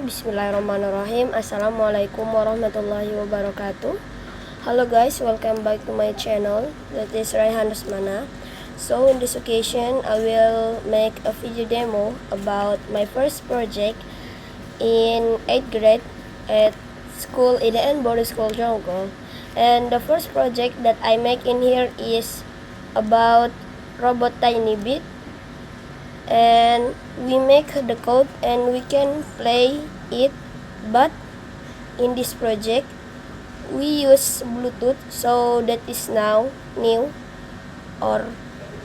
Bismillahirrahmanirrahim. Assalamualaikum warahmatullahi wabarakatuh. Hello guys, welcome back to my channel. That is Raihan Rusmana. So in this occasion, I will make a video demo about my first project in 8th grade at school IDN Boarding School Jonggol. And the first project that I make in here is about robot TinyBit. And we make the code and we can play it, but in this project we use Bluetooth, so that is now new, or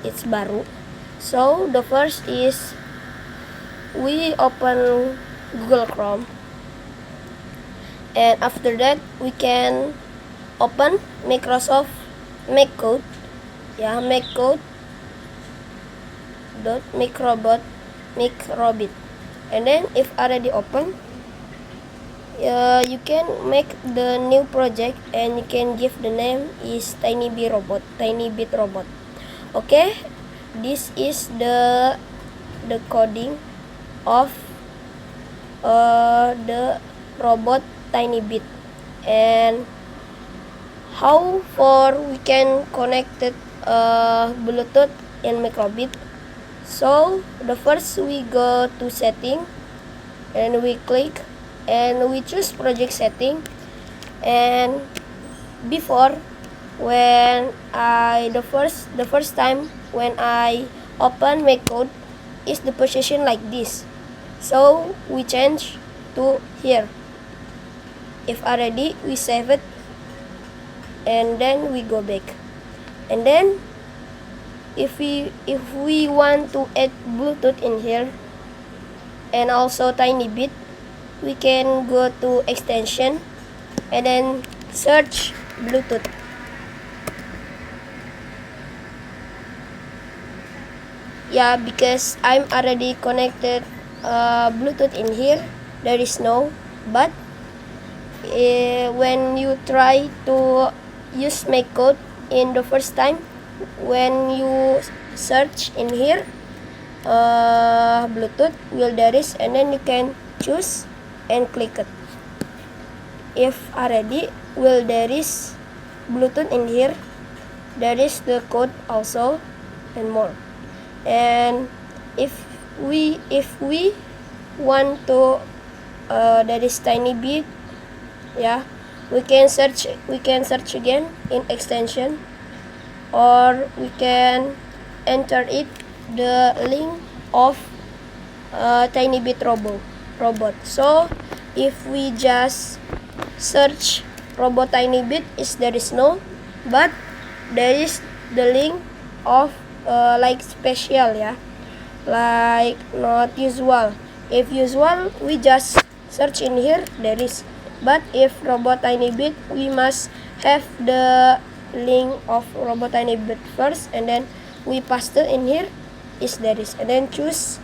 it's baru. So the first is we open Google Chrome, and after that we can open Microsoft MacCode, MacCode microbit, and then if already open, you can make the new project and you can give the name is TinyBit robot. Okay, this is the coding of the robot TinyBit, and how for we can connect it Bluetooth and microbit. So the first we go to setting and we click and we choose project setting. And before, when the first time when I open MacCode, is the position like this, so we change to here. If already, we save it and then we go back. And then if we want to add Bluetooth in here and also TinyBit, we can go to extension and then search Bluetooth. Yeah, because I'm already connected Bluetooth in here, there is no. But when you try to use MacCode in the first time, when you search in here Bluetooth, there is, and then you can choose and click it. If already there is Bluetooth in here, there is the code also and more. And if we want to there is TinyBit, we can search again in extension, or we can enter it the link of TinyBit robot. So if we just search robot TinyBit, there is no, but there is the link of like special, like not usual. If usual, we just search in here, there is. But if robot TinyBit, we must have the link of robot TinyBit first, and then we paste it in here, there is, and then choose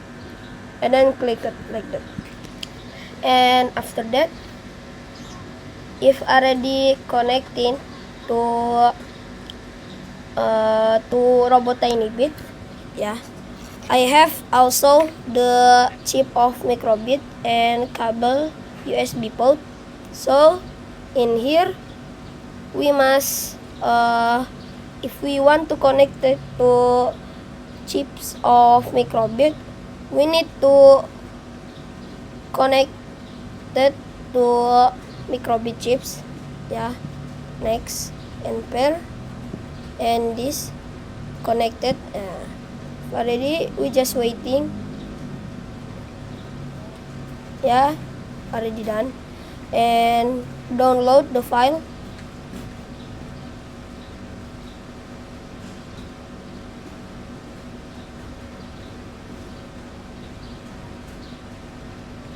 and then click it like that. And after that, if already connecting to robot TinyBit, I have also the chip of microbit and cable USB port. So in here we must if we want to connect it to chips of microbit, we need to connect it to microbit chips, next, and pair, and this connected. Already we just waiting, already done, and download the file.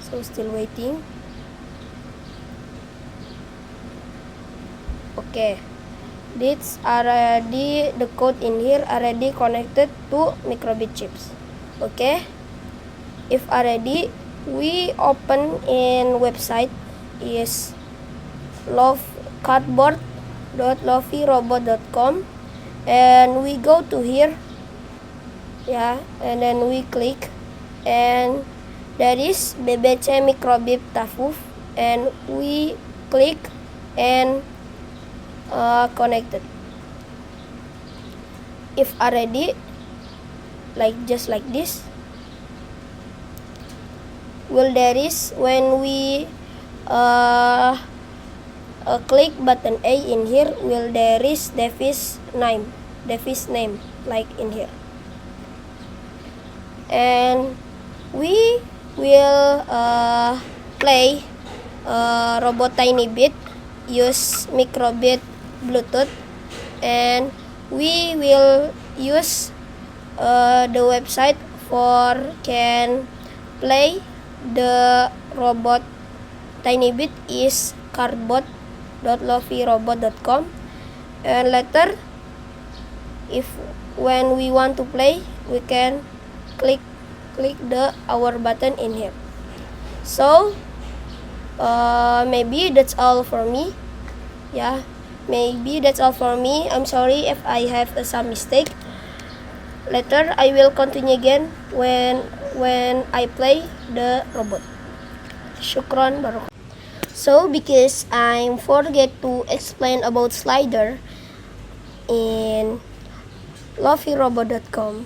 So still waiting. Okay, this already, the code in here already connected to microbit chips. Okay, if already, we open in website is cardboard.lovyrobot.com, and we go to here, and then we click, and There is BBC Microbit Tafuf, and we click and connected. If already, just like this, there is when we click button A in here, there is Davis name like in here, and we will play robot TinyBit use Microbit Bluetooth, and we will use the website for can play the robot TinyBit is cardboard.lovyrobot.com, and later when we want to play, we can click the our button in here. So maybe that's all for me. Maybe that's all for me. I'm sorry if I have some mistake. Later I will continue again when I play the robot. Shukran barok. So because I forget to explain about slider in lovyrobot.com,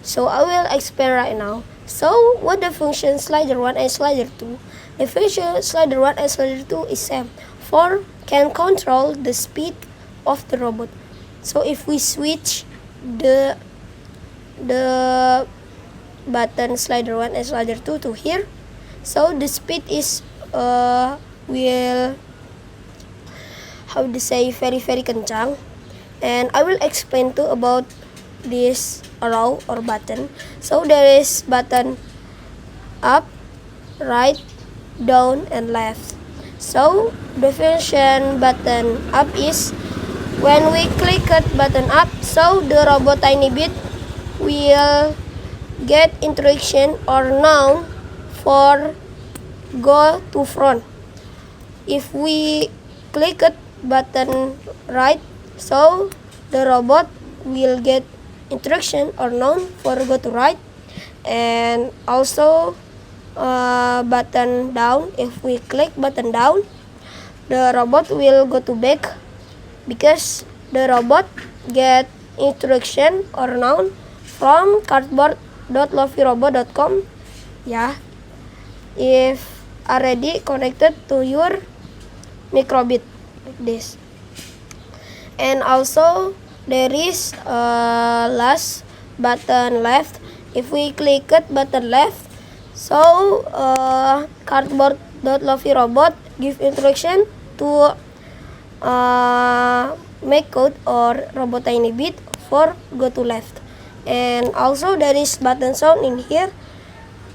so I will explain right now. So what the function slider 1 and slider 2? The function slider 1 and slider 2 is same. For can control the speed of the robot. So if we switch the button slider 1 and slider 2 to here, so the speed is will very very kencang, and I will explain too about this arrow or button. So there is button up, right, down, and left. So the function button up is when we click button up, so the robot TinyBit will get instruction or noun for go to front. If we click button right, so the robot will get instruction or noun for go to right, and also button down. If we click button down, the robot will go to back because the robot get instruction or noun from cardboard.lovyrobot.com. If already connected to your Microbit like this. And also there is last button left. If we click button left, so cardboard.lovyrobot give instruction to make code or robot TinyBit for go to left. And also there is button sound in here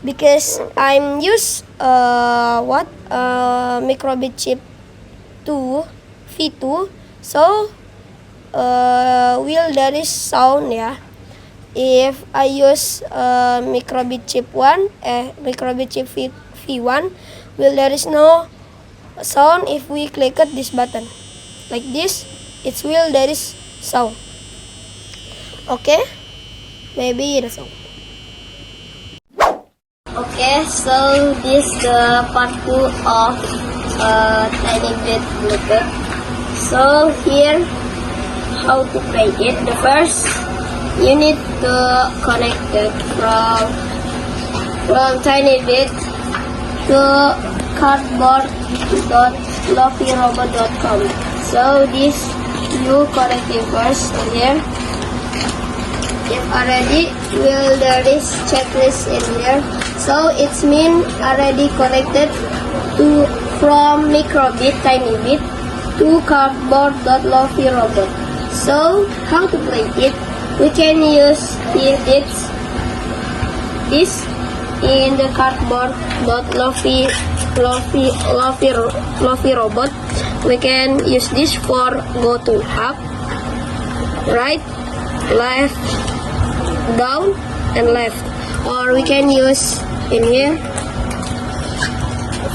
because I'm use Microbit chip 2 V2, so will there is sound if I use Microbit chip 1 Microbit chip V1, will there is no sound if we click this button like this. It will there is sound. Okay, maybe that's all. Okay, so this the part 2 of TinyBit Bluetooth. So here how to play it. The first, you need to connect it from TinyBit to cardboard.lovyrobot.com. So this you connect it first in here. If already, there is checklist in here. So it's mean already connected to from Microbit TinyBit to cardboard.lovyrobot. So how to play it? We can use this in the cardboard.lovyrobot. We can use this for go to up, right, left, down, and left. Or we can use in here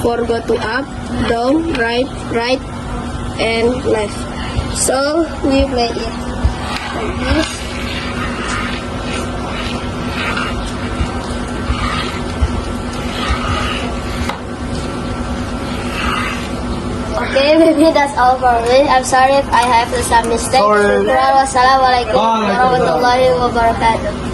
for go to up, down, right, and left. So we play it like this. Okay, maybe that's all for me. I'm sorry if I have some mistakes. Sorry. Wassalamualaikum warahmatullahi wabarakatuh.